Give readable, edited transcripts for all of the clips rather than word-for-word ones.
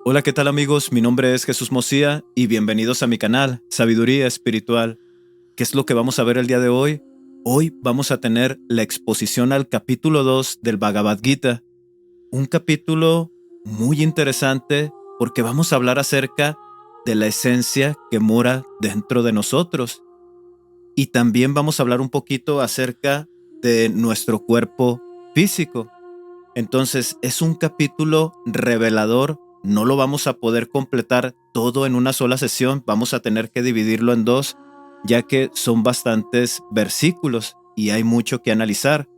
Hola, ¿qué tal amigos? Mi nombre es Jesús Mosía y bienvenidos a mi canal, Sabiduría Espiritual. ¿Qué es lo que vamos a ver el día de hoy? Hoy vamos a tener la exposición al capítulo 2 del Bhagavad Gita. Un capítulo muy interesante porque vamos a hablar acerca de la esencia que mora dentro de nosotros. Y también vamos a hablar un poquito acerca de nuestro cuerpo físico. Entonces es un capítulo revelador, no lo vamos a poder completar todo en una sola sesión, vamos a tener que dividirlo en dos, ya que son bastantes versículos y hay mucho que analizar.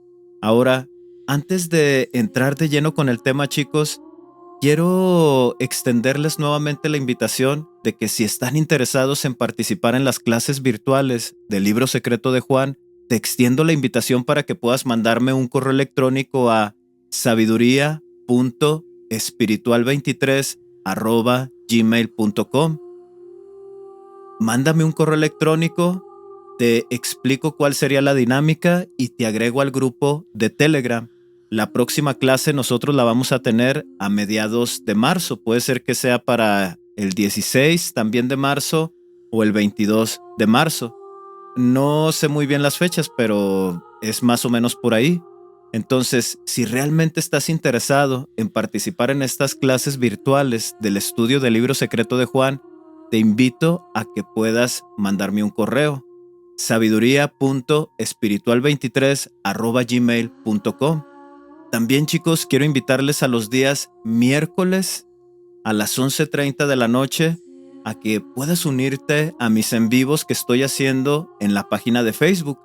Ahora, antes de entrar de lleno con el tema, chicos, quiero extenderles nuevamente la invitación de que si están interesados en participar en las clases virtuales del Libro Secreto de Juan, te extiendo la invitación para que puedas mandarme un correo electrónico a sabiduría.espiritual23@gmail.com. Mándame un correo electrónico, te explico cuál sería la dinámica y te agrego al grupo de Telegram. La próxima clase nosotros la vamos a tener a mediados de marzo. Puede ser que sea para el 16 también de marzo o el 22 de marzo. No sé muy bien las fechas, pero es más o menos por ahí. Entonces, si realmente estás interesado en participar en estas clases virtuales del estudio del Libro Secreto de Juan, te invito a que puedas mandarme un correo: sabiduría.espiritual23@gmail.com. También, chicos, quiero invitarles a los días miércoles a las 11:30 de la noche a que puedas unirte a mis en vivos que estoy haciendo en la página de Facebook.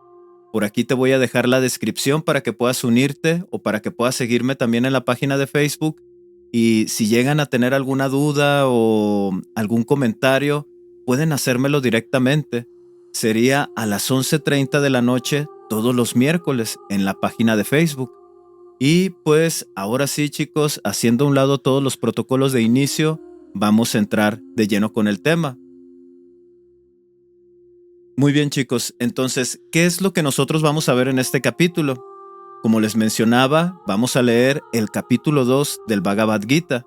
Por aquí te voy a dejar la descripción para que puedas unirte o para que puedas seguirme también en la página de Facebook. Y si llegan a tener alguna duda o algún comentario, pueden hacérmelo directamente. Sería a las 11:30 de la noche todos los miércoles en la página de Facebook. Y pues ahora sí, chicos, haciendo a un lado todos los protocolos de inicio, vamos a entrar de lleno con el tema. Muy bien, chicos, entonces, ¿qué es lo que nosotros vamos a ver en este capítulo? Como les mencionaba, vamos a leer el capítulo 2 del Bhagavad Gita.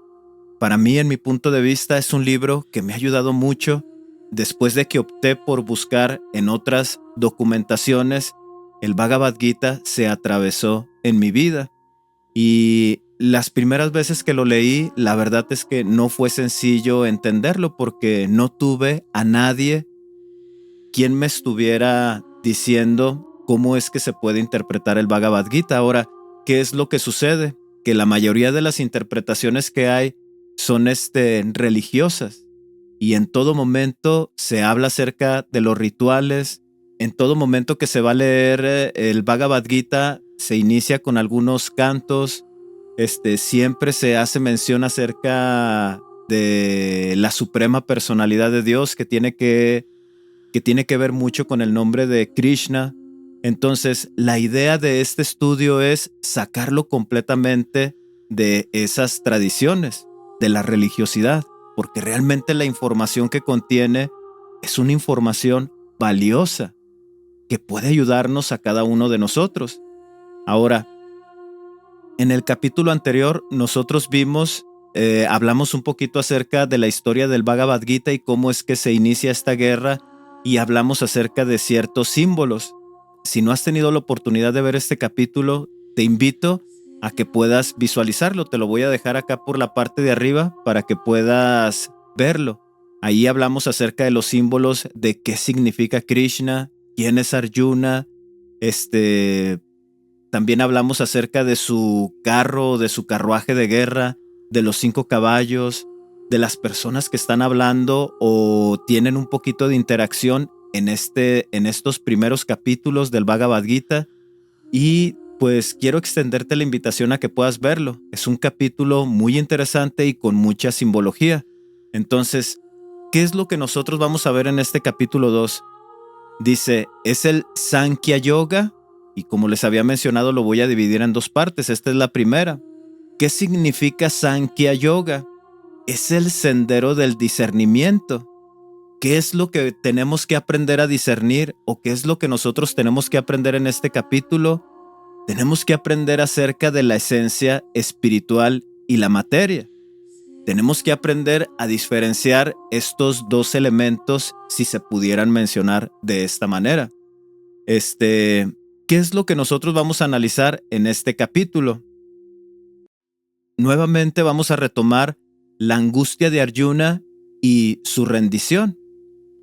Para mí, en mi punto de vista, es un libro que me ha ayudado mucho después de que opté por buscar en otras documentaciones. El Bhagavad Gita se atravesó en mi vida. Y las primeras veces que lo leí, la verdad es que no fue sencillo entenderlo porque no tuve a nadie quien me estuviera diciendo cómo es que se puede interpretar el Bhagavad Gita. Ahora, ¿qué es lo que sucede? Que la mayoría de las interpretaciones que hay son religiosas y en todo momento se habla acerca de los rituales. En todo momento que se va a leer el Bhagavad Gita se inicia con algunos cantos. Siempre se hace mención acerca de la suprema personalidad de Dios que tiene que ver mucho con el nombre de Krishna. Entonces, la idea de este estudio es sacarlo completamente de esas tradiciones, de la religiosidad, porque realmente la información que contiene es una información valiosa que puede ayudarnos a cada uno de nosotros. Ahora, en el capítulo anterior nosotros hablamos un poquito acerca de la historia del Bhagavad Gita y cómo es que se inicia esta guerra y hablamos acerca de ciertos símbolos. Si no has tenido la oportunidad de ver este capítulo, te invito a que puedas visualizarlo. Te lo voy a dejar acá por la parte de arriba para que puedas verlo. Ahí hablamos acerca de los símbolos de qué significa Krishna, quién es Arjuna. También hablamos acerca de su carro, de su carruaje de guerra, de los 5 caballos, de las personas que están hablando o tienen un poquito de interacción en estos primeros capítulos del Bhagavad Gita. Y pues quiero extenderte la invitación a que puedas verlo. Es un capítulo muy interesante y con mucha simbología. Entonces, ¿qué es lo que nosotros vamos a ver en este capítulo 2? Dice, es el Sankhya Yoga, y como les había mencionado lo voy a dividir en dos partes. Esta es la primera. ¿Qué significa Sankhya Yoga? Es el sendero del discernimiento. ¿Qué es lo que tenemos que aprender a discernir o qué es lo que nosotros tenemos que aprender en este capítulo? Tenemos que aprender acerca de la esencia espiritual y la materia. Tenemos que aprender a diferenciar estos dos elementos si se pudieran mencionar de esta manera. ¿Qué es lo que nosotros vamos a analizar en este capítulo? Nuevamente vamos a retomar la angustia de Arjuna y su rendición.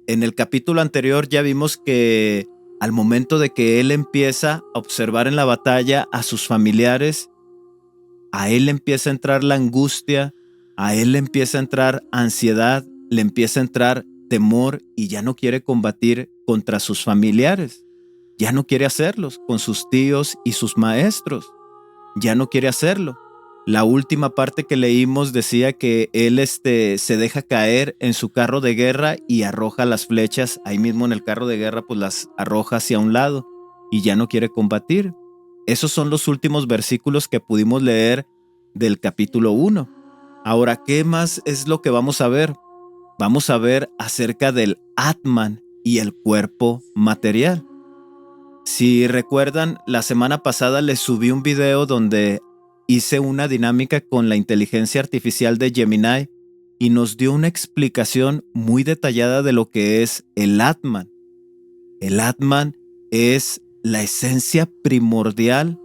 En el capítulo anterior ya vimos que al momento de que él empieza a observar en la batalla a sus familiares, a él le empieza a entrar la angustia, a él le empieza a entrar ansiedad, le empieza a entrar temor y ya no quiere combatir contra sus familiares. Ya no quiere hacerlos con sus tíos y sus maestros. Ya no quiere hacerlo. La última parte que leímos decía que él se deja caer en su carro de guerra y arroja las flechas ahí mismo en el carro de guerra, pues las arroja hacia un lado y ya no quiere combatir. Esos son los últimos versículos que pudimos leer del capítulo 1. Ahora, ¿qué más es lo que vamos a ver? Vamos a ver acerca del Atman y el cuerpo material. Si recuerdan, la semana pasada les subí un video donde hice una dinámica con la inteligencia artificial de Gemini y nos dio una explicación muy detallada de lo que es el Atman. El Atman es la esencia primordial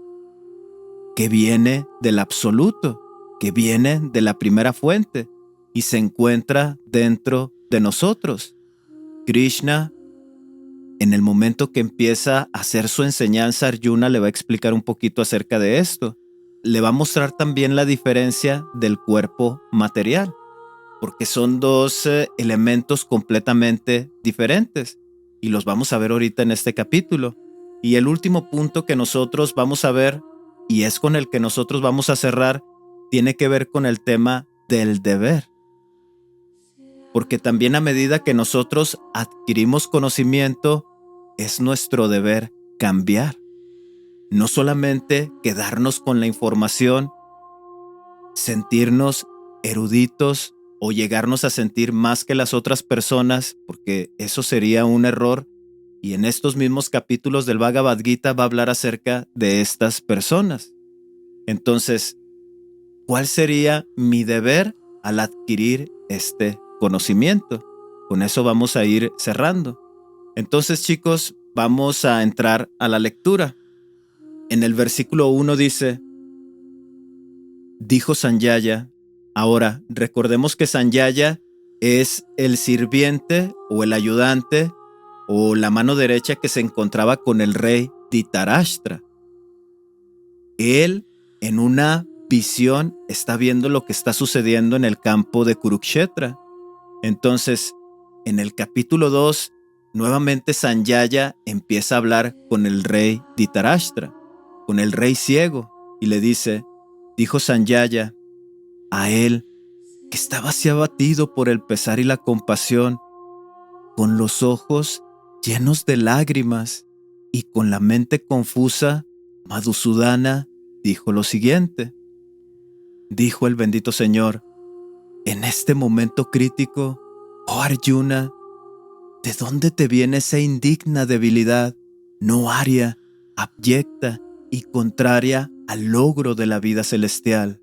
que viene del absoluto, que viene de la primera fuente y se encuentra dentro de nosotros. Krishna, en el momento que empieza a hacer su enseñanza, Arjuna le va a explicar un poquito acerca de esto. Le va a mostrar también la diferencia del cuerpo material, porque son dos elementos completamente diferentes y los vamos a ver ahorita en este capítulo. Y el último punto que nosotros vamos a ver, y es con el que nosotros vamos a cerrar, tiene que ver con el tema del deber. Porque también a medida que nosotros adquirimos conocimiento, es nuestro deber cambiar. No solamente quedarnos con la información, sentirnos eruditos o llegarnos a sentir más que las otras personas, porque eso sería un error. Y en estos mismos capítulos del Bhagavad Gita va a hablar acerca de estas personas. Entonces, ¿cuál sería mi deber al adquirir este conocimiento? Con eso vamos a ir cerrando. Entonces, chicos, vamos a entrar a la lectura. En el versículo 1 dice: dijo Sanjaya. Ahora, recordemos que Sanjaya es el sirviente o el ayudante o la mano derecha que se encontraba con el rey Dhritarashtra. Él, en una visión, está viendo lo que está sucediendo en el campo de Kurukshetra. Entonces, en el capítulo 2, nuevamente Sanjaya empieza a hablar con el rey Dhritarashtra, con el rey ciego, y le dice: dijo Sanjaya a él, que estaba así abatido por el pesar y la compasión, con los ojos llenos de lágrimas y con la mente confusa, Madhusudana dijo lo siguiente: dijo el bendito Señor, en este momento crítico, oh Arjuna, ¿de dónde te viene esa indigna debilidad, no aria, abyecta y contraria al logro de la vida celestial?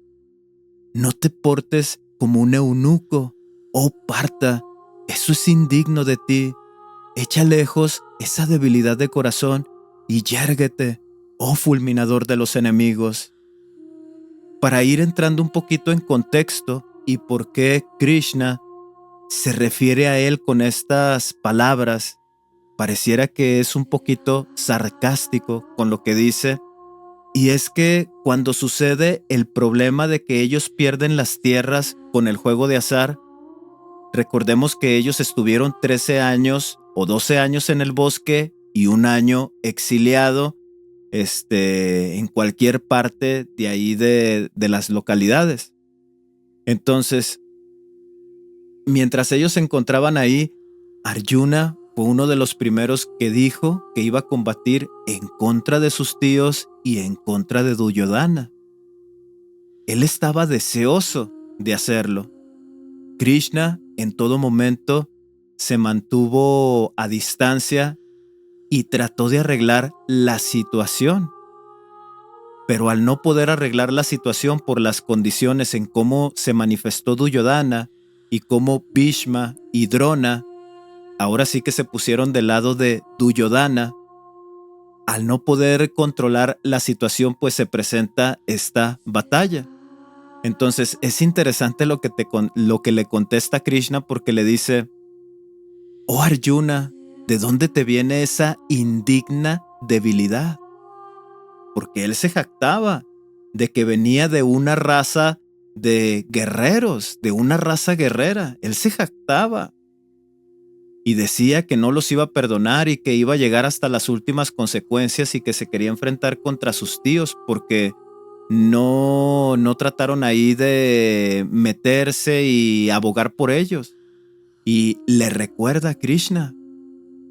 No te portes como un eunuco, oh Partha, eso es indigno de ti. Echa lejos esa debilidad de corazón y yérguete, oh fulminador de los enemigos. Para ir entrando un poquito en contexto y por qué Krishna se refiere a él con estas palabras, pareciera que es un poquito sarcástico con lo que dice. Y es que cuando sucede el problema de que ellos pierden las tierras con el juego de azar, recordemos que ellos estuvieron 13 años o 12 años en el bosque y un año exiliado en cualquier parte de ahí de las localidades. Entonces, mientras ellos se encontraban ahí, Arjuna fue uno de los primeros que dijo que iba a combatir en contra de sus tíos y en contra de Duryodhana. Él estaba deseoso de hacerlo. Krishna en todo momento se mantuvo a distancia y trató de arreglar la situación. Pero al no poder arreglar la situación por las condiciones en cómo se manifestó Duryodhana y cómo Bhishma y Drona ahora sí que se pusieron del lado de Duryodhana, al no poder controlar la situación, pues se presenta esta batalla. Entonces es interesante lo que le contesta Krishna, porque le dice: oh Arjuna, ¿de dónde te viene esa indigna debilidad? Porque él se jactaba de que venía de una raza de guerreros, de una raza guerrera. Él se jactaba y decía que no los iba a perdonar y que iba a llegar hasta las últimas consecuencias y que se quería enfrentar contra sus tíos porque no trataron ahí de meterse y abogar por ellos. Y le recuerda a Krishna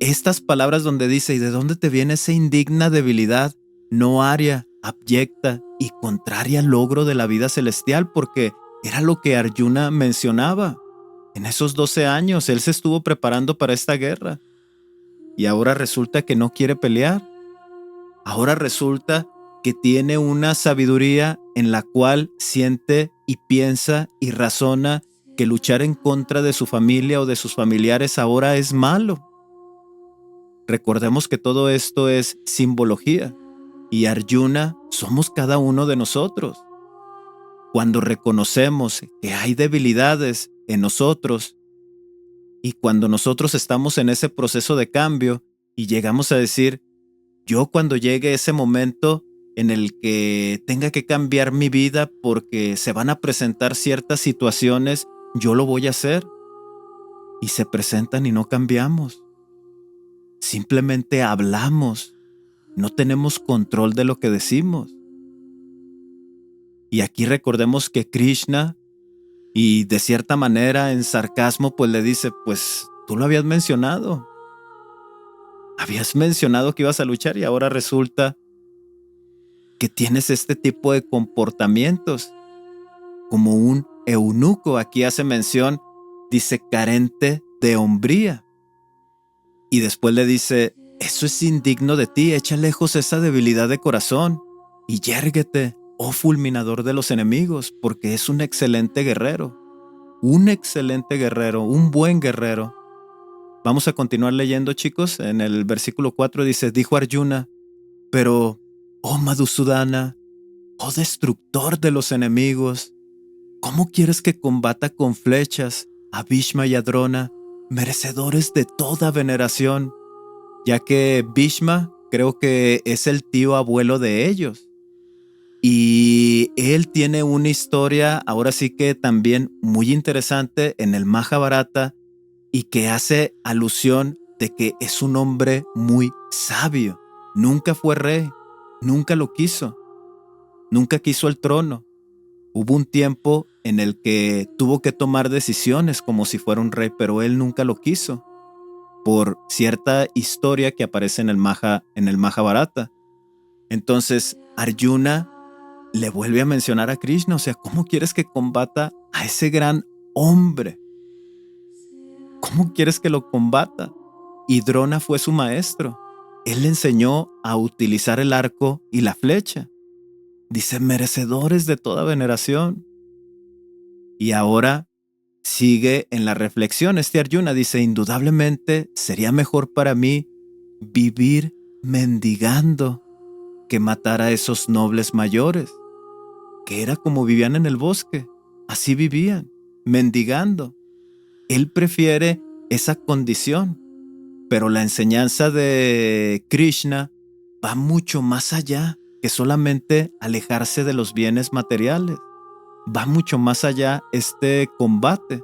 estas palabras donde dice: ¿y de dónde te viene esa indigna debilidad, no aria, abyecta y contraria al logro de la vida celestial? Porque era lo que Arjuna mencionaba. En esos 12 años él se estuvo preparando para esta guerra y ahora resulta que no quiere pelear. Ahora resulta que tiene una sabiduría en la cual siente y piensa y razona que luchar en contra de su familia o de sus familiares ahora es malo. Recordemos que todo esto es simbología y Arjuna somos cada uno de nosotros. Cuando reconocemos que hay debilidades en nosotros y cuando nosotros estamos en ese proceso de cambio y llegamos a decir: yo cuando llegue ese momento en el que tenga que cambiar mi vida porque se van a presentar ciertas situaciones, yo lo voy a hacer. Y se presentan y no cambiamos. Simplemente hablamos. No tenemos control de lo que decimos. Y aquí recordemos que Krishna, y de cierta manera en sarcasmo, pues le dice: pues tú lo habías mencionado. Habías mencionado que ibas a luchar y ahora resulta que tienes este tipo de comportamientos. Como un eunuco, aquí hace mención, dice carente de hombría. Y después le dice: eso es indigno de ti, echa lejos esa debilidad de corazón y yérguete, oh fulminador de los enemigos, porque es un excelente guerrero, un buen guerrero. Vamos a continuar leyendo, chicos. En el versículo 4 dice: dijo Arjuna, pero, oh Madhusudana, oh destructor de los enemigos, ¿cómo quieres que combata con flechas a Bhishma y a Drona, merecedores de toda veneración? Ya que Bhishma creo que es el tío abuelo de ellos. Y él tiene una historia, ahora sí que también muy interesante en el Mahabharata, y que hace alusión de que es un hombre muy sabio. Nunca fue rey, nunca lo quiso, nunca quiso el trono. Hubo un tiempo en el que tuvo que tomar decisiones como si fuera un rey, pero él nunca lo quiso, por cierta historia que aparece en el Mahabharata. Entonces Arjuna le vuelve a mencionar a Krishna, o sea, ¿cómo quieres que combata a ese gran hombre? ¿Cómo quieres que lo combata? Y Drona fue su maestro. Él le enseñó a utilizar el arco y la flecha. Dice: merecedores de toda veneración. Y ahora sigue en la reflexión este Arjuna, dice: indudablemente sería mejor para mí vivir mendigando que matar a esos nobles mayores, que era como vivían en el bosque, así vivían, mendigando. Él prefiere esa condición, pero la enseñanza de Krishna va mucho más allá que solamente alejarse de los bienes materiales. Va mucho más allá este combate.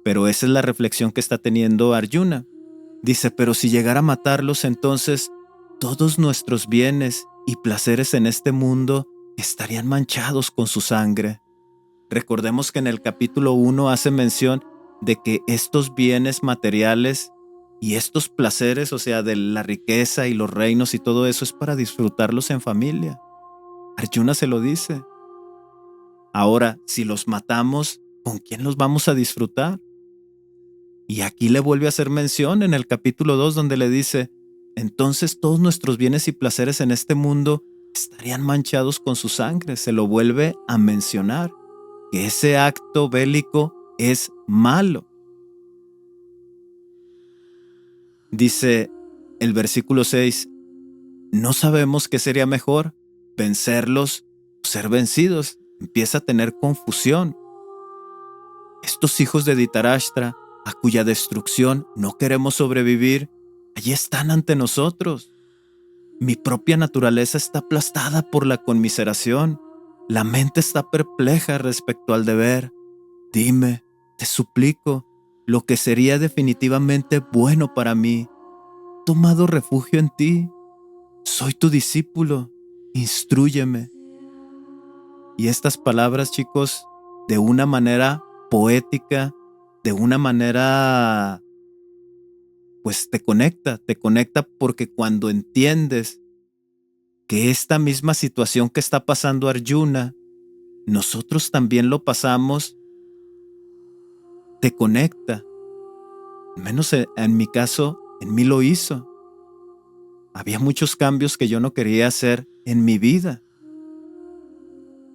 Pero esa es la reflexión que está teniendo Arjuna. Dice: pero si llegara a matarlos, entonces todos nuestros bienes y placeres en este mundo estarían manchados con su sangre. Recordemos que en el capítulo 1 hace mención de que estos bienes materiales y estos placeres, o sea, de la riqueza y los reinos y todo eso, es para disfrutarlos en familia. Arjuna se lo dice. Ahora, si los matamos, ¿con quién los vamos a disfrutar? Y aquí le vuelve a hacer mención en el capítulo 2 donde le dice: entonces todos nuestros bienes y placeres en este mundo estarían manchados con su sangre. Se lo vuelve a mencionar, que ese acto bélico es malo. Dice el versículo 6, ¿no sabemos qué sería mejor? ¿Vencerlos o ser vencidos? Empieza a tener confusión. Estos hijos de Dhritarashtra, a cuya destrucción no queremos sobrevivir, allí están ante nosotros. Mi propia naturaleza está aplastada por la conmiseración. La mente está perpleja respecto al deber. Dime, te suplico, lo que sería definitivamente bueno para mí. He tomado refugio en ti. Soy tu discípulo. Instrúyeme. Y estas palabras, chicos, de una manera poética, de una manera, pues te conecta porque cuando entiendes que esta misma situación que está pasando Arjuna, nosotros también lo pasamos, te conecta. Al menos en mi caso, en mí lo hizo. Había muchos cambios que yo no quería hacer en mi vida.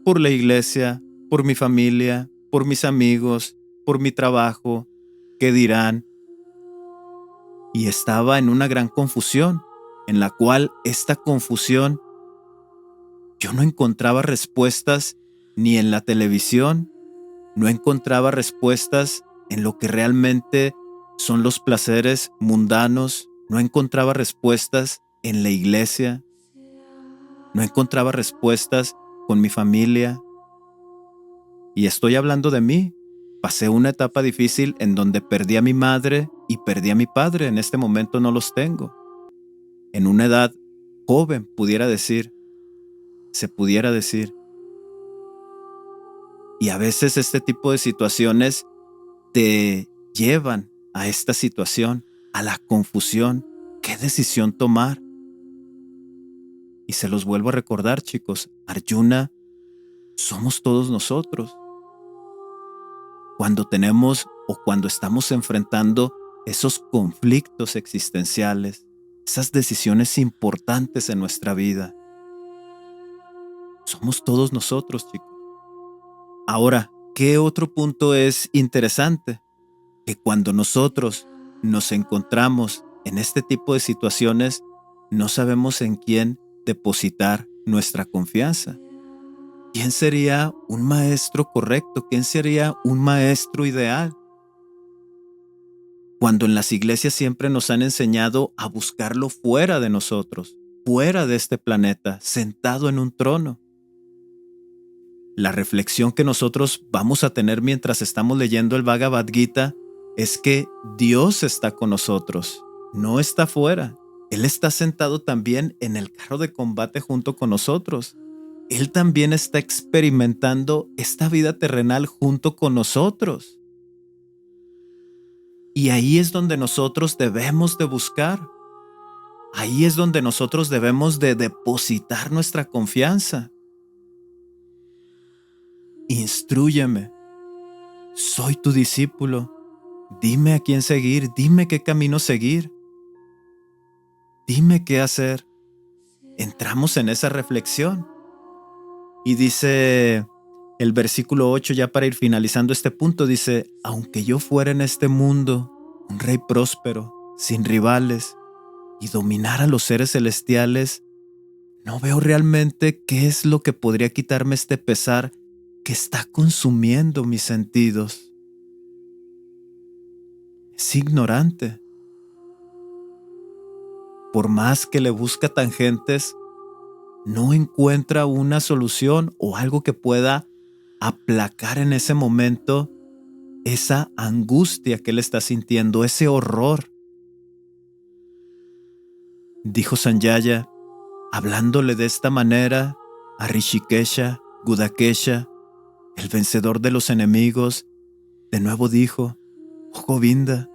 Por la iglesia, por mi familia, por mis amigos, por mi trabajo, ¿qué dirán? Y estaba en una gran confusión, en la cual esta confusión yo no encontraba respuestas ni en la televisión, no encontraba respuestas en lo que realmente son los placeres mundanos, no encontraba respuestas en la iglesia, no encontraba respuestas con mi familia. Y estoy hablando de mí. Pasé una etapa difícil en donde perdí a mi madre y perdí a mi padre. En este momento no los tengo. En una edad joven, se pudiera decir. Y a veces este tipo de situaciones te llevan a esta situación, a la confusión. ¿Qué decisión tomar? Y se los vuelvo a recordar, chicos. Arjuna, somos todos nosotros. Cuando tenemos o cuando estamos enfrentando esos conflictos existenciales, esas decisiones importantes en nuestra vida, somos todos nosotros, chicos. Ahora, ¿qué otro punto es interesante? Que cuando nosotros nos encontramos en este tipo de situaciones, no sabemos en quién depositar nuestra confianza. ¿Quién sería un maestro correcto? ¿Quién sería un maestro ideal? Cuando en las iglesias siempre nos han enseñado a buscarlo fuera de nosotros, fuera de este planeta, sentado en un trono. La reflexión que nosotros vamos a tener mientras estamos leyendo el Bhagavad Gita es que Dios está con nosotros, no está fuera. Él está sentado también en el carro de combate junto con nosotros. Él también está experimentando esta vida terrenal junto con nosotros. Y ahí es donde nosotros debemos de buscar. Ahí es donde nosotros debemos de depositar nuestra confianza. Instrúyeme. Soy tu discípulo. Dime a quién seguir. Dime qué camino seguir. Dime qué hacer. Entramos en esa reflexión. Y dice el versículo 8, ya para ir finalizando este punto, dice, aunque yo fuera en este mundo un rey próspero, sin rivales, y dominar a los seres celestiales, no veo realmente qué es lo que podría quitarme este pesar que está consumiendo mis sentidos. Es ignorante. Por más que le busca tangentes, no encuentra una solución o algo que pueda aplacar en ese momento esa angustia que él está sintiendo, ese horror. Dijo Sanjaya, hablándole de esta manera a Rishikesha, Gudakesha, el vencedor de los enemigos, de nuevo dijo, oh Govinda,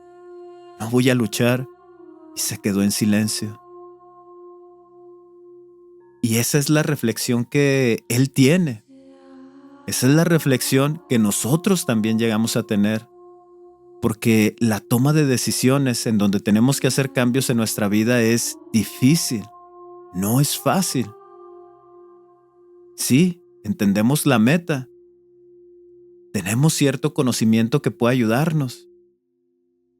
no voy a luchar, y se quedó en silencio. Y esa es la reflexión que él tiene. Esa es la reflexión que nosotros también llegamos a tener. Porque la toma de decisiones en donde tenemos que hacer cambios en nuestra vida es difícil. No es fácil. Sí, entendemos la meta. Tenemos cierto conocimiento que puede ayudarnos.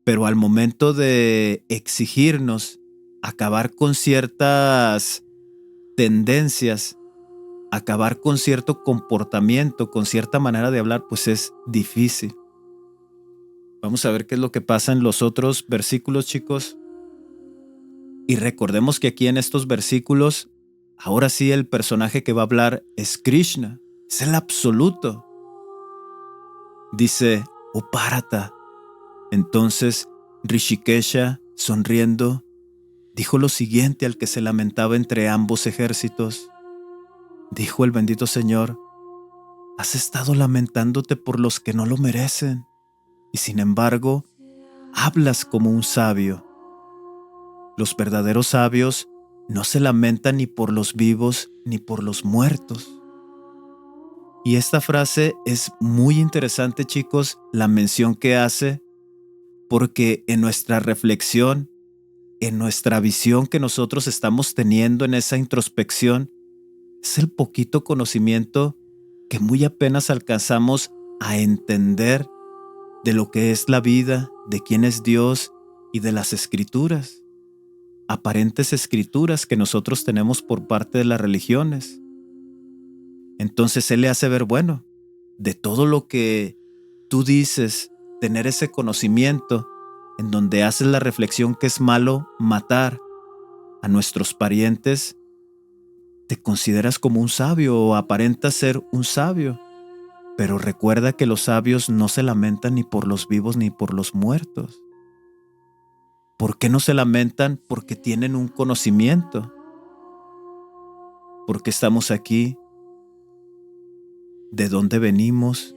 Pero al momento de exigirnos acabar con ciertas tendencias, acabar con cierto comportamiento, con cierta manera de hablar, pues es difícil. Vamos a ver qué es lo que pasa en los otros versículos, chicos. Y recordemos que aquí en estos versículos, ahora sí el personaje que va a hablar es Krishna, es el absoluto. Dice, oh Bharata. Entonces Rishikesha, sonriendo, dijo lo siguiente al que se lamentaba entre ambos ejércitos. Dijo el bendito Señor, has estado lamentándote por los que no lo merecen, y sin embargo, hablas como un sabio. Los verdaderos sabios no se lamentan ni por los vivos ni por los muertos. Y esta frase es muy interesante, chicos, la mención que hace, porque en nuestra reflexión, en nuestra visión que nosotros estamos teniendo en esa introspección, es el poquito conocimiento que muy apenas alcanzamos a entender de lo que es la vida, de quién es Dios y de las escrituras, aparentes escrituras que nosotros tenemos por parte de las religiones. Entonces Él le hace ver, bueno, de todo lo que tú dices, tener ese conocimiento en donde haces la reflexión que es malo matar a nuestros parientes, te consideras como un sabio o aparentas ser un sabio. Pero recuerda que los sabios no se lamentan ni por los vivos ni por los muertos. ¿Por qué no se lamentan? Porque tienen un conocimiento. ¿Por qué estamos aquí? ¿De dónde venimos?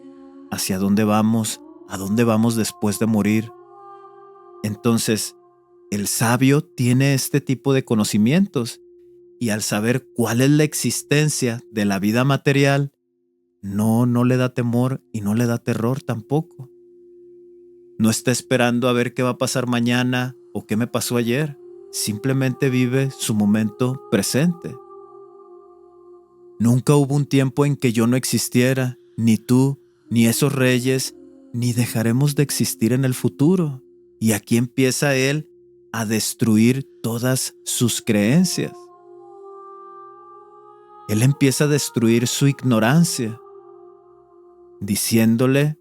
¿Hacia dónde vamos? ¿A dónde vamos después de morir? Entonces, el sabio tiene este tipo de conocimientos y al saber cuál es la existencia de la vida material, no le da temor y no le da terror tampoco. No está esperando a ver qué va a pasar mañana o qué me pasó ayer. Simplemente vive su momento presente. Nunca hubo un tiempo en que yo no existiera, ni tú, ni esos reyes, ni dejaremos de existir en el futuro. Y aquí empieza él a destruir todas sus creencias. Él empieza a destruir su ignorancia, diciéndole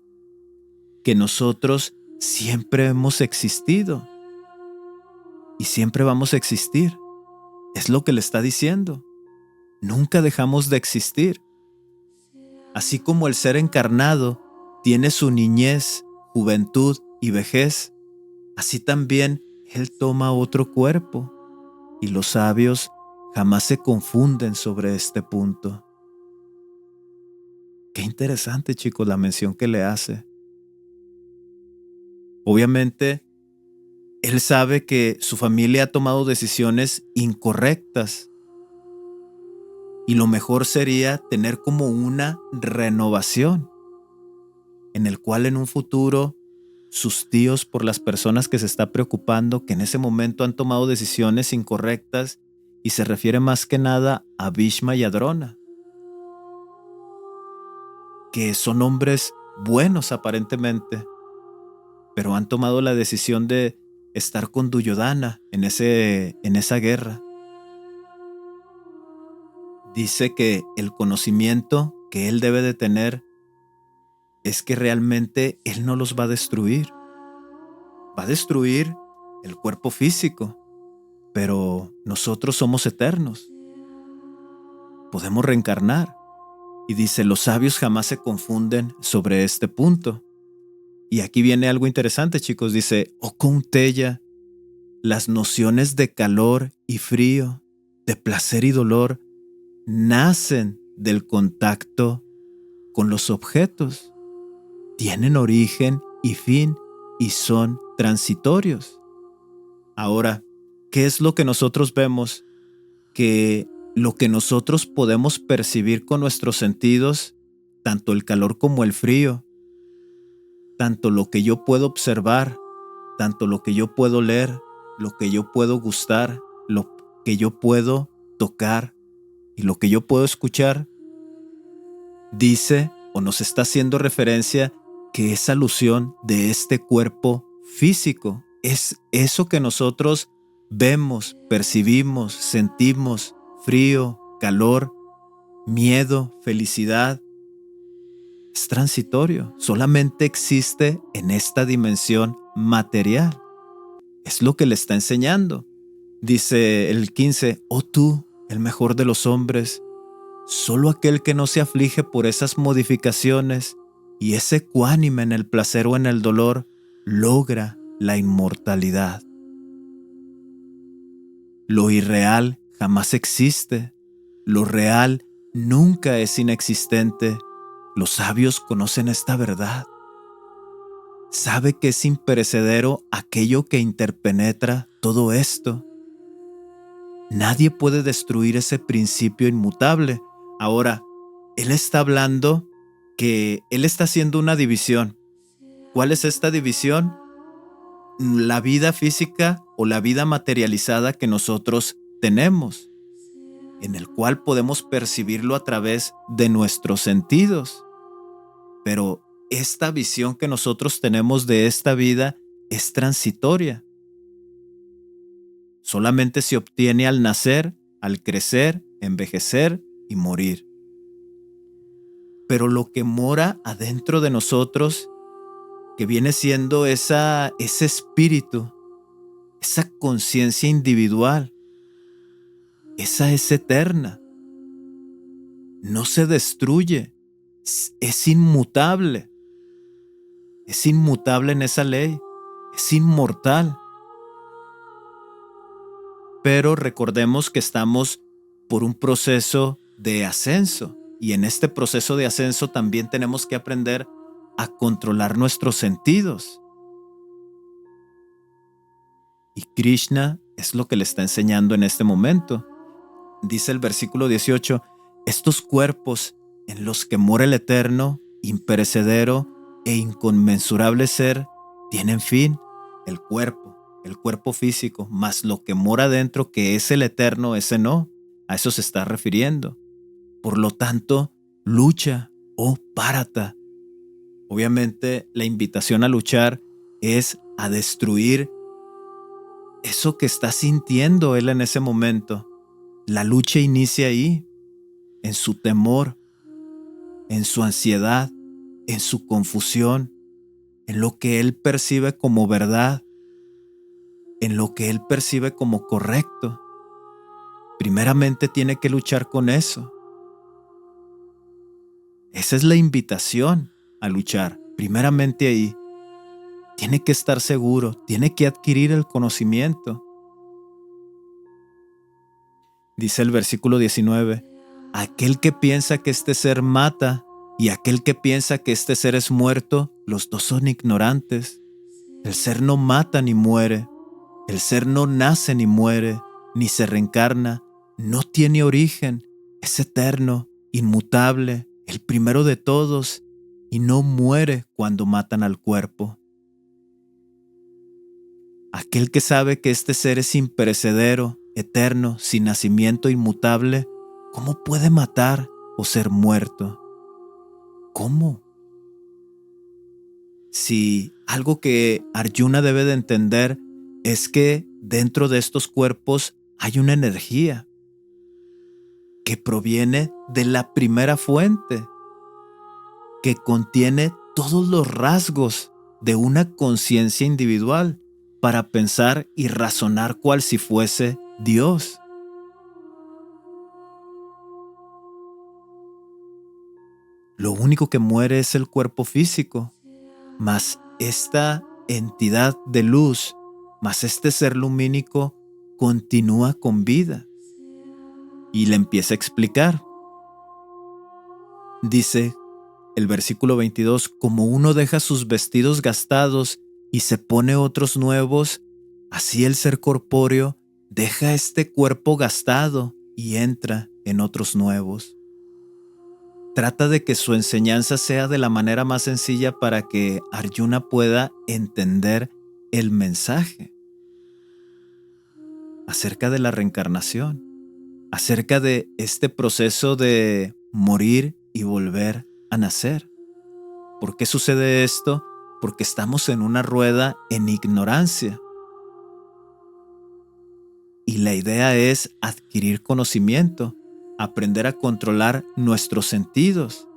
que nosotros siempre hemos existido y siempre vamos a existir. Es lo que le está diciendo. Nunca dejamos de existir. Así como el ser encarnado tiene su niñez, juventud y vejez, así también Él toma otro cuerpo y los sabios jamás se confunden sobre este punto. Qué interesante, chicos, la mención que le hace. Obviamente, Él sabe que su familia ha tomado decisiones incorrectas y lo mejor sería tener como una renovación en el cual en un futuro sus tíos, por las personas que se está preocupando, que en ese momento han tomado decisiones incorrectas, y se refiere más que nada a Bhishma y a Drona, que son hombres buenos aparentemente, pero han tomado la decisión de estar con Duryodhana en esa guerra. Dice que el conocimiento que él debe de tener es que realmente él no los va a destruir. Va a destruir el cuerpo físico, pero nosotros somos eternos. Podemos reencarnar. Y dice, los sabios jamás se confunden sobre este punto. Y aquí viene algo interesante, chicos. Dice, oh Kaunteya, las nociones de calor y frío, de placer y dolor, nacen del contacto con los objetos. Tienen origen y fin y son transitorios. Ahora, ¿qué es lo que nosotros vemos? Que lo que nosotros podemos percibir con nuestros sentidos, tanto el calor como el frío, tanto lo que yo puedo observar, tanto lo que yo puedo leer, lo que yo puedo gustar, lo que yo puedo tocar y lo que yo puedo escuchar, dice o nos está haciendo referencia que es alusión de este cuerpo físico. Es eso que nosotros vemos, percibimos, sentimos, frío, calor, miedo, felicidad. Es transitorio, solamente existe en esta dimensión material. Es lo que le está enseñando. Dice el 15, oh tú, el mejor de los hombres, solo aquel que no se aflige por esas modificaciones y es ecuánime en el placer o en el dolor, logra la inmortalidad. Lo irreal jamás existe. Lo real nunca es inexistente. Los sabios conocen esta verdad. Sabe que es imperecedero aquello que interpenetra todo esto. Nadie puede destruir ese principio inmutable. Ahora, él está hablando que él está haciendo una división. ¿Cuál es esta división? La vida física o la vida materializada que nosotros tenemos, en el cual podemos percibirlo a través de nuestros sentidos. Pero esta visión que nosotros tenemos de esta vida es transitoria. Solamente se obtiene al nacer, al crecer, envejecer y morir. Pero lo que mora adentro de nosotros, que viene siendo ese espíritu, esa conciencia individual, esa es eterna. No se destruye, es inmutable. Es inmutable en esa ley, es inmortal. Pero recordemos que estamos por un proceso de ascenso y en este proceso de ascenso también tenemos que aprender a controlar nuestros sentidos. Y Krishna es lo que le está enseñando en este momento. Dice el versículo 18, estos cuerpos en los que mora el eterno, imperecedero e inconmensurable ser, tienen fin, el cuerpo físico, mas lo que mora dentro, que es el eterno, ese no. A eso se está refiriendo. Por lo tanto, lucha, oh Bharata. Obviamente, la invitación a luchar es a destruir eso que está sintiendo él en ese momento. La lucha inicia ahí, en su temor, en su ansiedad, en su confusión, en lo que él percibe como verdad, en lo que él percibe como correcto. Primeramente tiene que luchar con eso. Esa es la invitación a luchar, primeramente ahí. Tiene que estar seguro, tiene que adquirir el conocimiento. Dice el versículo 19, aquel que piensa que este ser mata y aquel que piensa que este ser es muerto, los dos son ignorantes. El ser no mata ni muere, el ser no nace ni muere, ni se reencarna, no tiene origen, es eterno, inmutable, el primero de todos, y no muere cuando matan al cuerpo. Aquel que sabe que este ser es imperecedero, eterno, sin nacimiento, inmutable, ¿cómo puede matar o ser muerto? ¿Cómo? Si algo que Arjuna debe de entender es que dentro de estos cuerpos hay una energía que proviene de la primera fuente, que contiene todos los rasgos de una conciencia individual para pensar y razonar cual si fuese Dios. Lo único que muere es el cuerpo físico, mas esta entidad de luz, mas este ser lumínico continúa con vida. Y le empieza a explicar. Dice el versículo 22, como uno deja sus vestidos gastados y se pone otros nuevos, así el ser corpóreo deja este cuerpo gastado y entra en otros nuevos. Trata de que su enseñanza sea de la manera más sencilla para que Arjuna pueda entender el mensaje acerca de la reencarnación, acerca de este proceso de morir y volver a nacer. ¿Por qué sucede esto? Porque estamos en una rueda en ignorancia. Y la idea es adquirir conocimiento, aprender a controlar nuestros sentidos,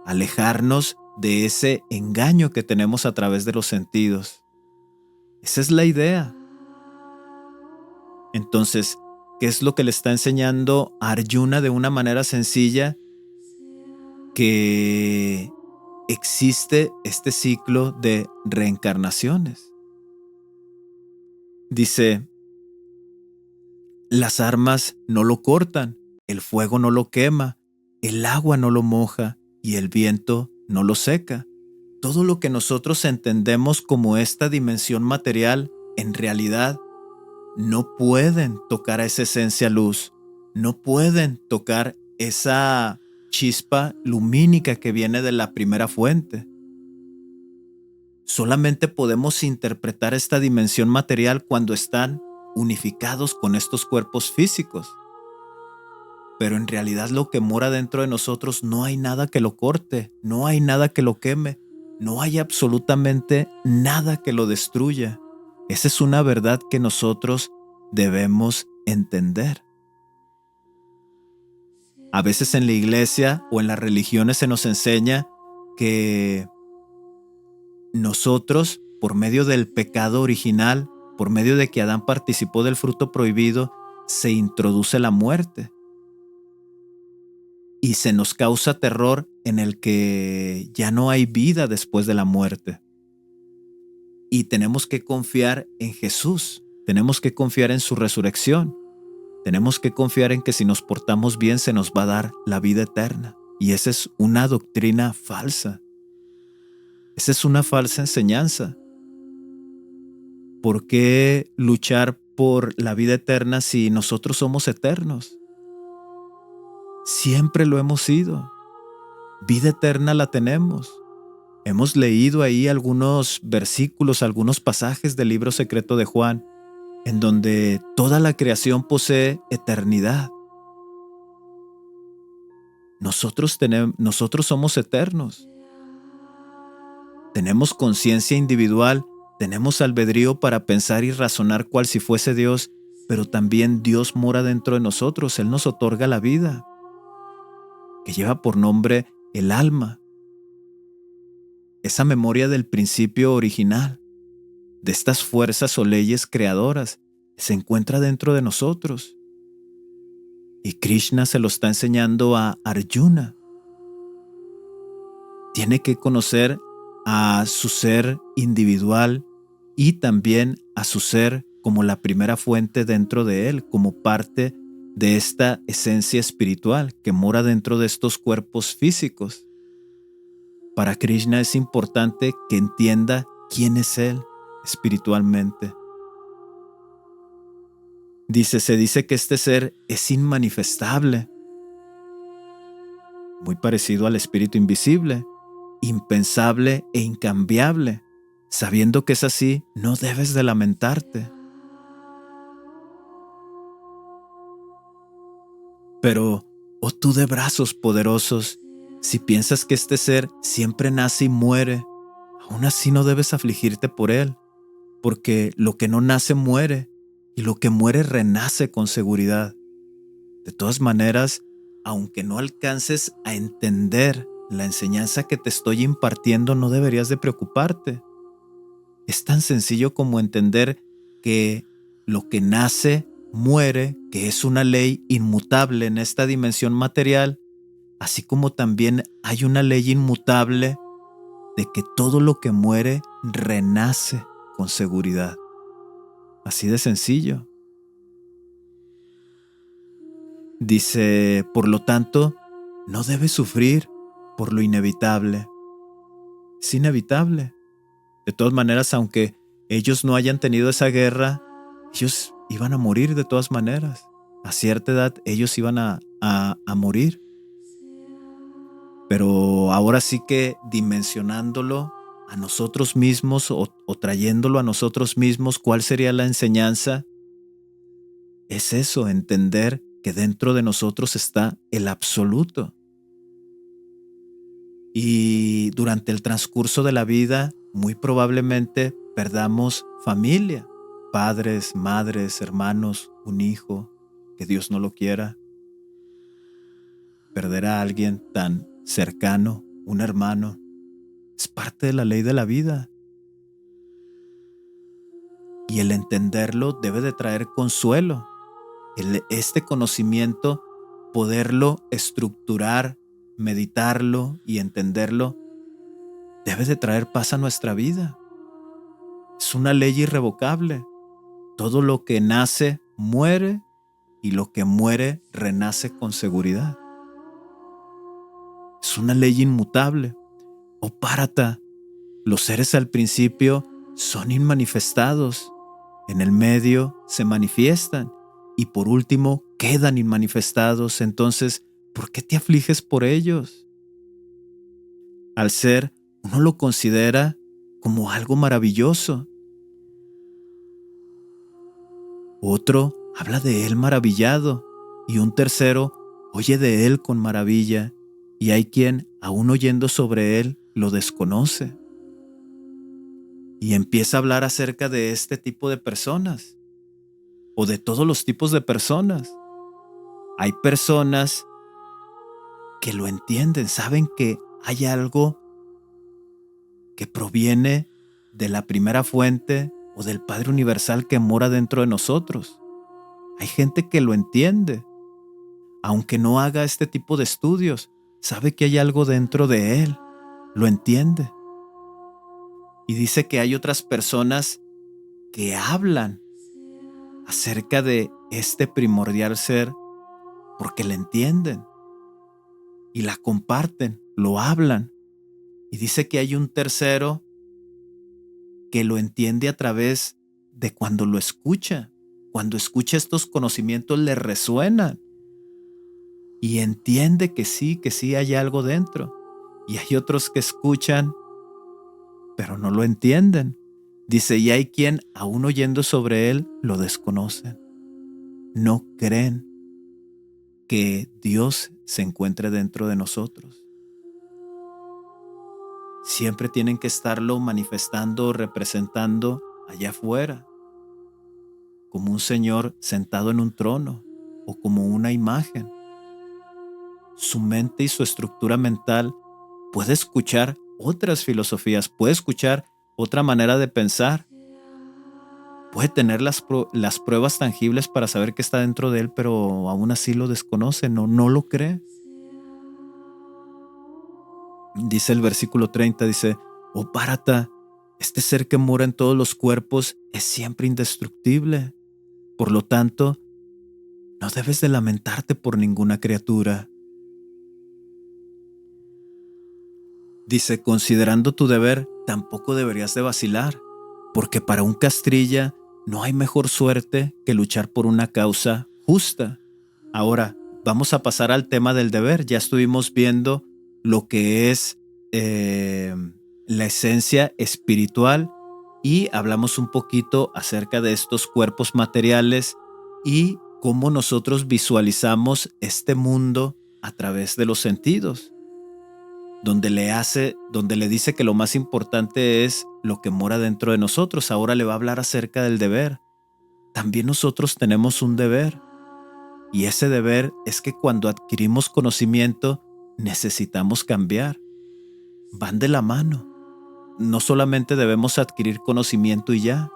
alejarnos de ese engaño que tenemos a través de los sentidos. Esa es la idea. Entonces, ¿qué es lo que le está enseñando a Arjuna de una manera sencilla? Que existe este ciclo de reencarnaciones. Dice, las armas no lo cortan, el fuego no lo quema, el agua no lo moja y el viento no lo seca. Todo lo que nosotros entendemos como esta dimensión material, en realidad, no pueden tocar a esa esencia luz, no pueden tocar esa chispa lumínica que viene de la primera fuente. Solamente podemos interpretar esta dimensión material cuando están unificados con estos cuerpos físicos. Pero en realidad lo que mora dentro de nosotros no hay nada que lo corte, no hay nada que lo queme, no hay absolutamente nada que lo destruya. Esa es una verdad que nosotros debemos entender. A veces en la iglesia o en las religiones se nos enseña que nosotros, por medio del pecado original, por medio de que Adán participó del fruto prohibido, se introduce la muerte. Y se nos causa terror en el que ya no hay vida después de la muerte. Y tenemos que confiar en Jesús, tenemos que confiar en su resurrección, tenemos que confiar en que si nos portamos bien se nos va a dar la vida eterna. Y esa es una doctrina falsa. Esa es una falsa enseñanza. ¿Por qué luchar por la vida eterna si nosotros somos eternos? Siempre lo hemos sido. Vida eterna la tenemos. Hemos leído ahí algunos versículos, algunos pasajes del libro secreto de Juan, en donde toda la creación posee eternidad. Nosotros somos eternos. Tenemos conciencia individual, tenemos albedrío para pensar y razonar cual si fuese Dios, pero también Dios mora dentro de nosotros. Él nos otorga la vida, que lleva por nombre el alma. Esa memoria del principio original, de estas fuerzas o leyes creadoras, se encuentra dentro de nosotros. Y Krishna se lo está enseñando a Arjuna. Tiene que conocer a su ser individual y también a su ser como la primera fuente dentro de él, como parte de esta esencia espiritual que mora dentro de estos cuerpos físicos. Para Krishna es importante que entienda quién es él espiritualmente. Se dice que este ser es inmanifestable, muy parecido al espíritu invisible, impensable e incambiable. Sabiendo que es así, no debes de lamentarte. Pero, oh tú de brazos poderosos, si piensas que este ser siempre nace y muere, aún así no debes afligirte por él, porque lo que no nace muere, y lo que muere renace con seguridad. De todas maneras, aunque no alcances a entender la enseñanza que te estoy impartiendo, no deberías de preocuparte. Es tan sencillo como entender que lo que nace muere, que es una ley inmutable en esta dimensión material, así como también hay una ley inmutable de que todo lo que muere renace con seguridad. Así de sencillo. Dice, por lo tanto, no debes sufrir por lo inevitable. Es inevitable. De todas maneras, aunque ellos no hayan tenido esa guerra, ellos iban a morir de todas maneras. A cierta edad ellos iban a morir. Pero ahora sí que dimensionándolo a nosotros mismos o trayéndolo a nosotros mismos, ¿cuál sería la enseñanza? Es eso, entender que dentro de nosotros está el absoluto. Y durante el transcurso de la vida, muy probablemente perdamos familia, padres, madres, hermanos, un hijo, que Dios no lo quiera. Perder a alguien tan cercano, un hermano, es parte de la ley de la vida. Y el entenderlo debe de traer consuelo. Este conocimiento, poderlo estructurar, meditarlo y entenderlo, debe de traer paz a nuestra vida. Es una ley irrevocable. Todo lo que nace muere y lo que muere renace con seguridad. Es una ley inmutable. Oh Párata, los seres al principio son inmanifestados, en el medio se manifiestan y por último quedan inmanifestados. Entonces, ¿por qué te afliges por ellos? Al ser, uno lo considera como algo maravilloso. Otro habla de él maravillado y un tercero oye de él con maravilla, y hay quien, aún oyendo sobre él, lo desconoce. Y empieza a hablar acerca de este tipo de personas, o de todos los tipos de personas. Hay personas que lo entienden, saben que hay algo que proviene de la primera fuente o del Padre Universal que mora dentro de nosotros. Hay gente que lo entiende, aunque no haga este tipo de estudios, sabe que hay algo dentro de él, lo entiende. Y dice que hay otras personas que hablan acerca de este primordial ser porque le entienden y la comparten, lo hablan. Y dice que hay un tercero que lo entiende a través de cuando lo escucha. Cuando escucha estos conocimientos le resuenan y entiende que sí hay algo dentro. Y hay otros que escuchan, pero no lo entienden. Dice, y hay quien, aún oyendo sobre él, lo desconocen. No creen que Dios se encuentre dentro de nosotros. Siempre tienen que estarlo manifestando o representando allá afuera, como un señor sentado en un trono o como una imagen. Su mente y su estructura mental puede escuchar otras filosofías, puede escuchar otra manera de pensar, puede tener las pruebas tangibles para saber que está dentro de él, pero aún así lo desconoce, no lo cree. Dice el versículo 30, dice, oh Párata, este ser que mora en todos los cuerpos es siempre indestructible. Por lo tanto, no debes de lamentarte por ninguna criatura. Dice, considerando tu deber, tampoco deberías de vacilar, porque para un castrilla no hay mejor suerte que luchar por una causa justa. Ahora, vamos a pasar al tema del deber. Ya estuvimos viendo lo que es la esencia espiritual y hablamos un poquito acerca de estos cuerpos materiales y cómo nosotros visualizamos este mundo a través de los sentidos, donde le dice que lo más importante es lo que mora dentro de nosotros. Ahora le va a hablar acerca del deber. También nosotros tenemos un deber, y ese deber es que cuando adquirimos conocimiento necesitamos cambiar. Van de la mano. No solamente debemos adquirir conocimiento y ya,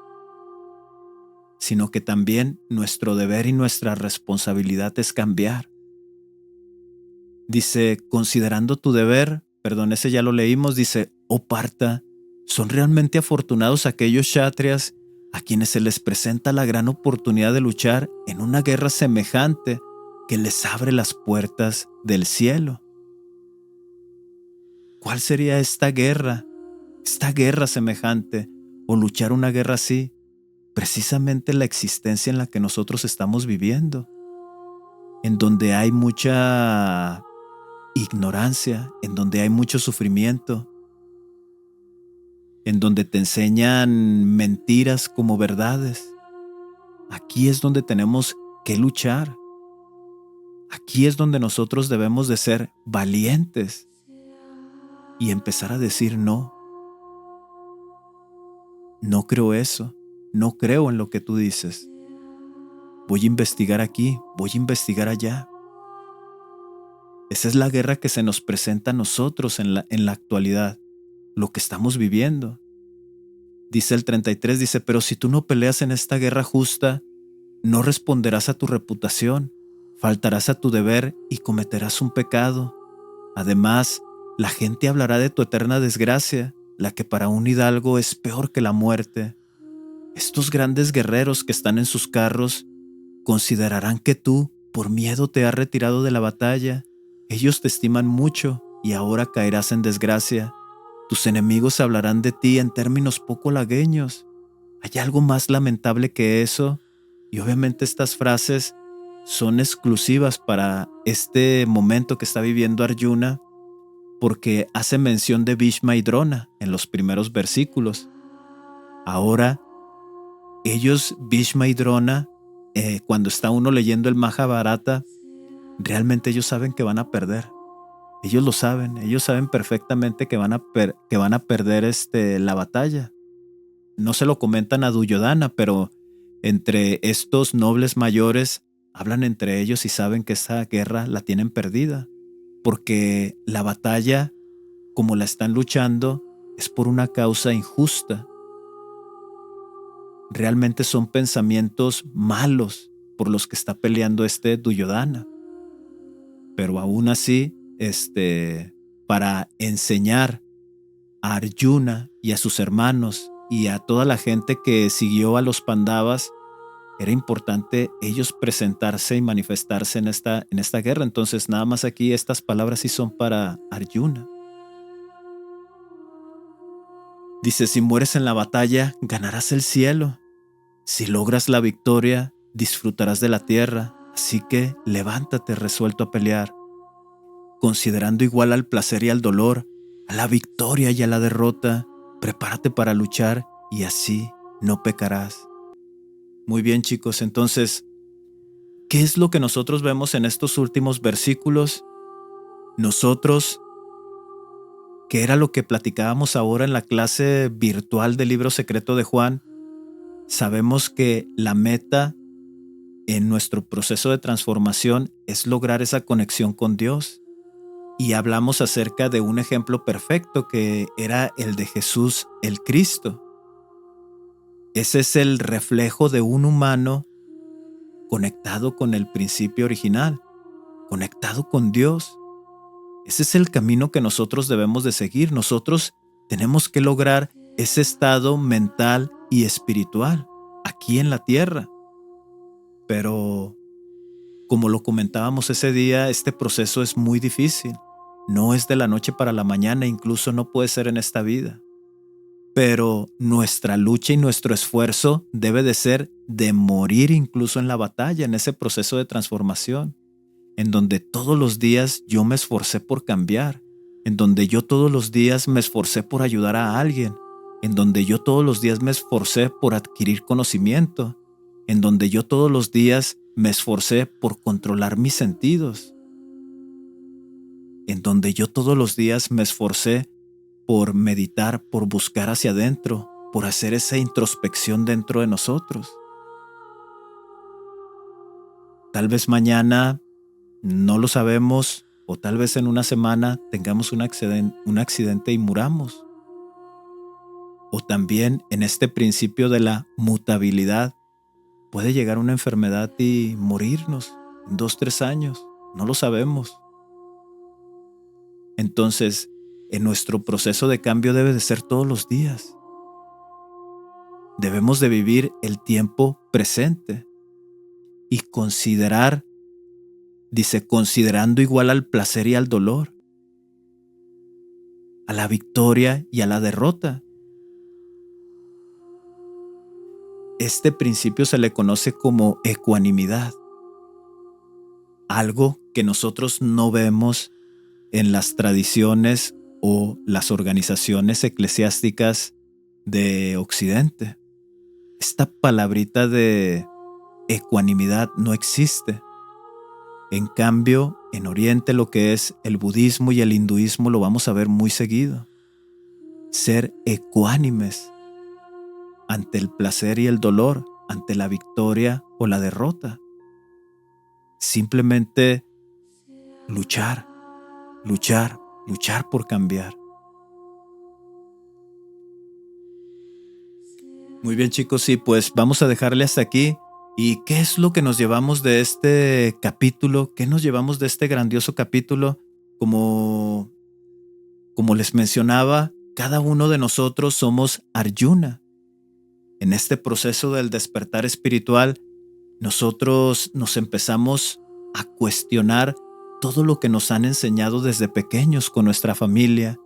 sino que también nuestro deber y nuestra responsabilidad es cambiar. Dice, considerando tu deber, ese ya lo leímos, dice, oh Parta, son realmente afortunados aquellos kshatriyas a quienes se les presenta la gran oportunidad de luchar en una guerra semejante que les abre las puertas del cielo. ¿Cuál sería esta guerra semejante o luchar una guerra así? Precisamente la existencia en la que nosotros estamos viviendo, en donde hay mucha ignorancia, en donde hay mucho sufrimiento, en donde te enseñan mentiras como verdades. Aquí es donde tenemos que luchar. Aquí es donde nosotros debemos de ser valientes. y empezar a decir no. No creo eso, no creo en lo que tú dices. Voy a investigar aquí, voy a investigar allá. Esa es la guerra que se nos presenta a nosotros en la actualidad, lo que estamos viviendo. Dice el 33, dice, pero si tú no peleas en esta guerra justa, no responderás a tu reputación, faltarás a tu deber y cometerás un pecado. Además, la gente hablará de tu eterna desgracia, la que para un hidalgo es peor que la muerte. Estos grandes guerreros que están en sus carros considerarán que tú, por miedo, te has retirado de la batalla. Ellos te estiman mucho y ahora caerás en desgracia. Tus enemigos hablarán de ti en términos poco halagüeños. ¿Hay algo más lamentable que eso? Y obviamente estas frases son exclusivas para este momento que está viviendo Arjuna, porque hace mención de Bhishma y Drona en los primeros versículos. Ahora, ellos, Bhishma y Drona, cuando está uno leyendo el Mahabharata, realmente ellos saben que van a perder. Ellos lo saben, ellos saben perfectamente que van a perder la batalla. No se lo comentan a Duryodhana, pero entre estos nobles mayores hablan entre ellos y saben que esa guerra la tienen perdida, porque la batalla, como la están luchando, es por una causa injusta. Realmente son pensamientos malos por los que está peleando Duryodhana. Pero aún así, para enseñar a Arjuna y a sus hermanos y a toda la gente que siguió a los Pandavas, era importante ellos presentarse y manifestarse en esta guerra. Entonces, nada más aquí estas palabras sí son para Arjuna. Dice, si mueres en la batalla, ganarás el cielo. Si logras la victoria, disfrutarás de la tierra. Así que levántate resuelto a pelear, considerando igual al placer y al dolor, a la victoria y a la derrota. Prepárate para luchar y así no pecarás. Muy bien, chicos, entonces, ¿qué es lo que nosotros vemos en estos últimos versículos? Nosotros, que era lo que platicábamos ahora en la clase virtual del libro secreto de Juan, sabemos que la meta en nuestro proceso de transformación es lograr esa conexión con Dios. Y hablamos acerca de un ejemplo perfecto que era el de Jesús el Cristo. Ese es el reflejo de un humano conectado con el principio original, conectado con Dios. Ese es el camino que nosotros debemos de seguir. Nosotros tenemos que lograr ese estado mental y espiritual aquí en la tierra. Pero, como lo comentábamos ese día, este proceso es muy difícil. No es de la noche para la mañana, incluso no puede ser en esta vida. Pero nuestra lucha y nuestro esfuerzo debe de ser de morir incluso en la batalla, en ese proceso de transformación, en donde todos los días yo me esforcé por cambiar, en donde yo todos los días me esforcé por ayudar a alguien, en donde yo todos los días me esforcé por adquirir conocimiento, en donde yo todos los días me esforcé por controlar mis sentidos, en donde yo todos los días me esforcé por meditar, por buscar hacia adentro, por hacer esa introspección dentro de nosotros. Tal vez mañana, no lo sabemos, o tal vez en una semana tengamos un accidente y muramos. O también en este principio de la mutabilidad, puede llegar una enfermedad y morirnos en 2-3 años, no lo sabemos. Entonces, en nuestro proceso de cambio debe de ser todos los días. Debemos de vivir el tiempo presente y considerar, dice, considerando igual al placer y al dolor, a la victoria y a la derrota. Este principio se le conoce como ecuanimidad, algo que nosotros no vemos en las tradiciones o las organizaciones eclesiásticas de Occidente. Esta palabrita de ecuanimidad no existe. En cambio, en Oriente lo que es el budismo y el hinduismo lo vamos a ver muy seguido. Ser ecuánimes ante el placer y el dolor, ante la victoria o la derrota. Simplemente luchar, luchar, luchar por cambiar. Muy bien, chicos, sí, pues vamos a dejarle hasta aquí. ¿Y qué es lo que nos llevamos de este capítulo? ¿Qué nos llevamos de este grandioso capítulo? Como les mencionaba, cada uno de nosotros somos Arjuna. En este proceso del despertar espiritual, nosotros nos empezamos a cuestionar todo lo que nos han enseñado desde pequeños con nuestra familia.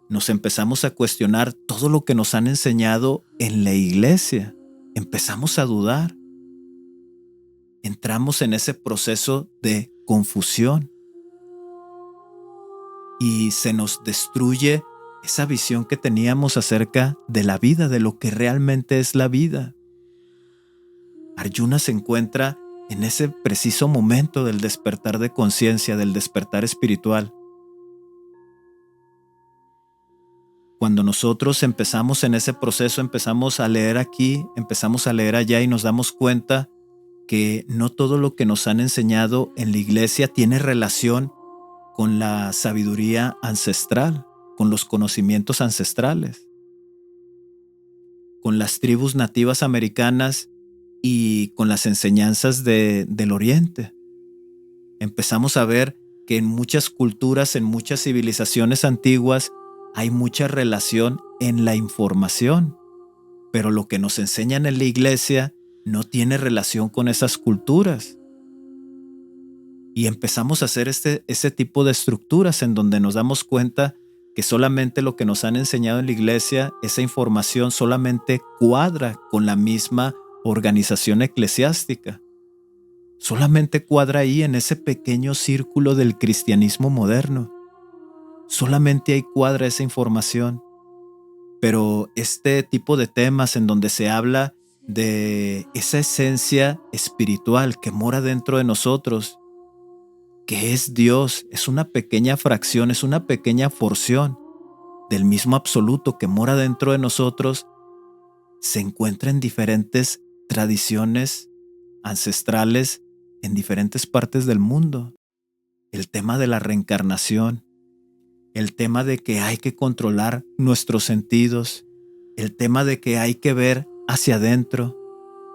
Nos empezamos a cuestionar todo lo que nos han enseñado en la iglesia. Empezamos a dudar. Entramos en ese proceso de confusión y se nos destruye esa visión que teníamos acerca de la vida, de lo que realmente es la vida. Arjuna se encuentra en ese preciso momento del despertar de conciencia, del despertar espiritual. Cuando nosotros empezamos en ese proceso, empezamos a leer aquí, empezamos a leer allá y nos damos cuenta que no todo lo que nos han enseñado en la iglesia tiene relación con la sabiduría ancestral, con los conocimientos ancestrales, con las tribus nativas americanas y con las enseñanzas del Oriente. Empezamos a ver que en muchas culturas, en muchas civilizaciones antiguas, hay mucha relación en la información, pero lo que nos enseñan en la iglesia no tiene relación con esas culturas. Y empezamos a hacer ese tipo de estructuras en donde nos damos cuenta que solamente lo que nos han enseñado en la iglesia, esa información solamente cuadra con la misma organización eclesiástica. Solamente cuadra ahí en ese pequeño círculo del cristianismo moderno. Solamente ahí cuadra esa información. Pero este tipo de temas en donde se habla de esa esencia espiritual que mora dentro de nosotros, que es Dios, es una pequeña fracción, es una pequeña porción del mismo absoluto que mora dentro de nosotros, se encuentra en diferentes tradiciones ancestrales en diferentes partes del mundo. El tema de la reencarnación, el tema de que hay que controlar nuestros sentidos, el tema de que hay que ver hacia adentro.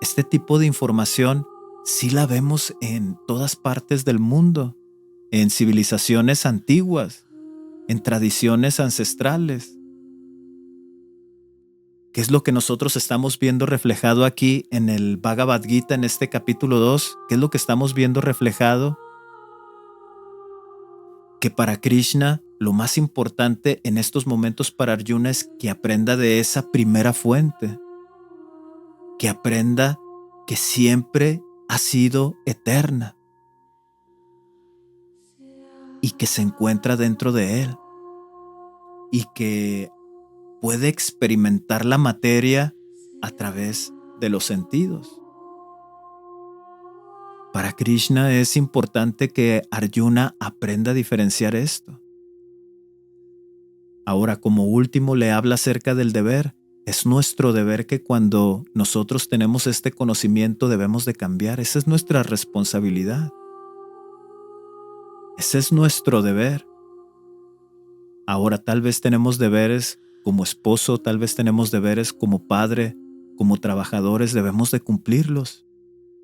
Este tipo de información sí la vemos en todas partes del mundo, en civilizaciones antiguas, en tradiciones ancestrales. ¿Qué es lo que nosotros estamos viendo reflejado aquí en el Bhagavad Gita, en este capítulo 2? ¿Qué es lo que estamos viendo reflejado? Que para Krishna lo más importante en estos momentos para Arjuna es que aprenda de esa primera fuente, que aprenda que siempre ha sido eterna y que se encuentra dentro de él y que puede experimentar la materia a través de los sentidos. Para Krishna es importante que Arjuna aprenda a diferenciar esto. Ahora, como último, le habla acerca del deber. Es nuestro deber que cuando nosotros tenemos este conocimiento debemos de cambiar. Esa es nuestra responsabilidad. Ese es nuestro deber. Ahora, tal vez tenemos deberes como esposo, tal vez tenemos deberes como padre, como trabajadores, debemos de cumplirlos.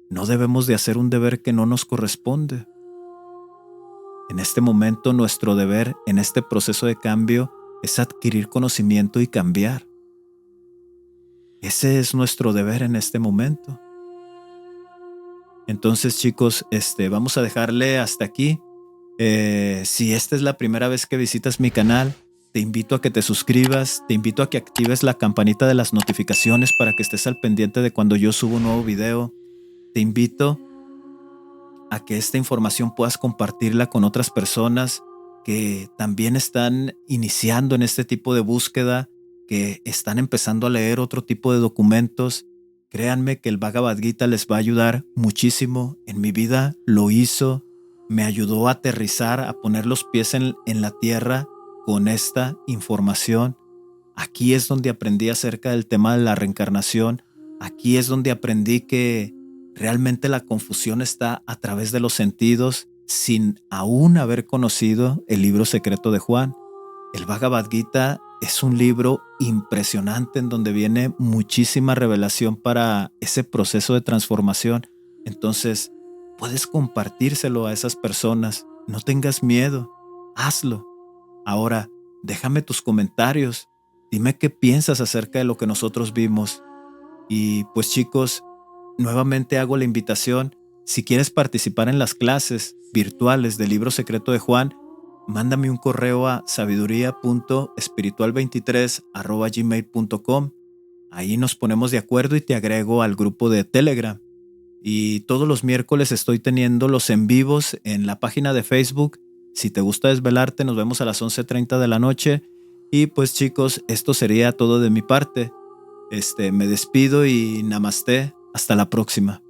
No debemos de hacer un deber que no nos corresponde. En este momento, nuestro deber en este proceso de cambio es adquirir conocimiento y cambiar. Ese es nuestro deber en este momento. Entonces, chicos, vamos a dejarle hasta aquí. Si esta es la primera vez que visitas mi canal, te invito a que te suscribas, te invito a que actives la campanita de las notificaciones para que estés al pendiente de cuando yo subo un nuevo video. Te invito a que esta información puedas compartirla con otras personas que también están iniciando en este tipo de búsqueda, que están empezando a leer otro tipo de documentos. Créanme que el Bhagavad Gita les va a ayudar muchísimo. En mi vida lo hizo. me ayudó a aterrizar, a poner los pies en la tierra con esta información. Aquí es donde aprendí acerca del tema de la reencarnación. Aquí es donde aprendí que realmente la confusión está a través de los sentidos, sin aún haber conocido el libro secreto de Juan. El Bhagavad Gita es un libro impresionante en donde viene muchísima revelación para ese proceso de transformación. Entonces, puedes compartírselo a esas personas. No tengas miedo. Hazlo. Ahora, déjame tus comentarios. Dime qué piensas acerca de lo que nosotros vimos. Y pues chicos, nuevamente hago la invitación. Si quieres participar en las clases virtuales del libro secreto de Juan, mándame un correo a sabiduría.espiritual23@gmail.com. Ahí nos ponemos de acuerdo y te agrego al grupo de Telegram. Y todos los miércoles estoy teniendo los en vivos en la página de Facebook. Si te gusta desvelarte, nos vemos a las 11:30 de la noche. Y pues chicos, esto sería todo de mi parte. Me despido y namaste. Hasta la próxima.